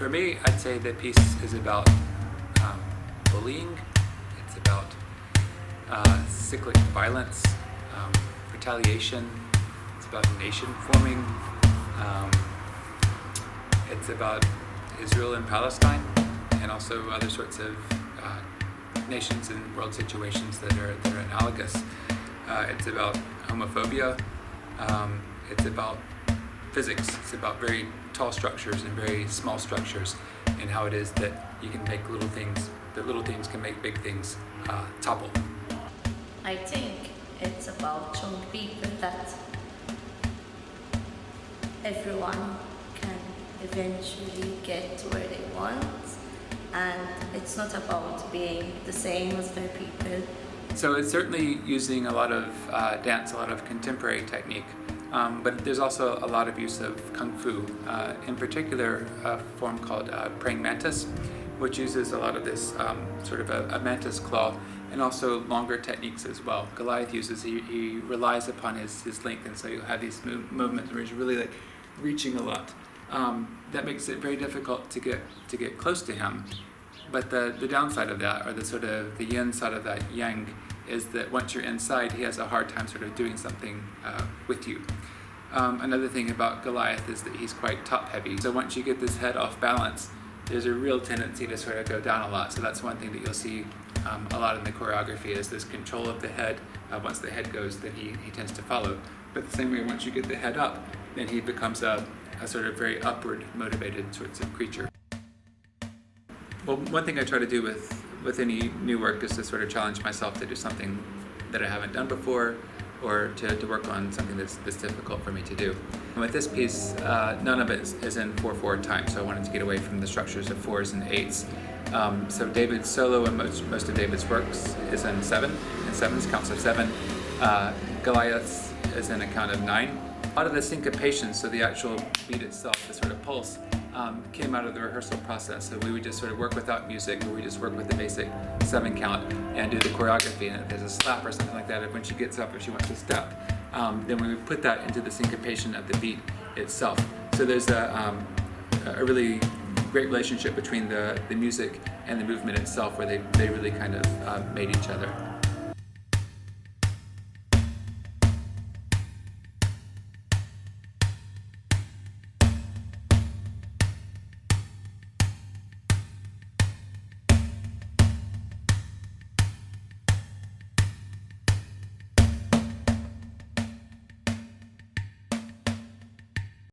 For me, I'd say the piece is about bullying. It's about cyclic violence, retaliation. It's about a nation forming. It's about Israel and Palestine, and also other sorts of nations and world situations that are analogous. It's about homophobia. It's about physics. It's about very tall structures and very small structures, and how it is that you can make little things can make big things topple. I think it's about showing people that everyone can eventually get to where they want, and it's not about being the same as their people. So it's certainly using a lot of dance, a lot of contemporary technique, but there's also a lot of use of Kung Fu, in particular a form called praying mantis, which uses a lot of this sort of a mantis claw, and also longer techniques as well. Goliath uses, he relies upon his length, and so you have these movements where he's really like reaching a lot. That makes it very difficult to get close to him. But the downside of that, or the sort of the yin side of that yang, is that once you're inside, he has a hard time sort of doing something with you. Another thing about Goliath is that he's quite top-heavy. So once you get this head off balance, there's a real tendency to sort of go down a lot. So that's one thing that you'll see a lot in the choreography, is this control of the head. Once the head goes, then he tends to follow. But the same way, once you get the head up, then he becomes a sort of very upward motivated sorts of creature. Well, one thing I try to do with any new work is to sort of challenge myself to do something that I haven't done before, or to work on something that's difficult for me to do. And with this piece, none of it is in 4/4 time, so I wanted to get away from the structures of 4s and 8s. So David's solo and most of David's works is in 7, and 7's counts of 7. Goliath's is in a count of 9. A lot of the syncopation, so the actual beat itself, the sort of pulse, came out of the rehearsal process. So we would just sort of work without music, or we just work with the basic 7 count and do the choreography. And if there's a slap or something like that, if when she gets up or she wants to step, then we would put that into the syncopation of the beat itself. So there's a really great relationship between the music and the movement itself, where they really kind of made each other.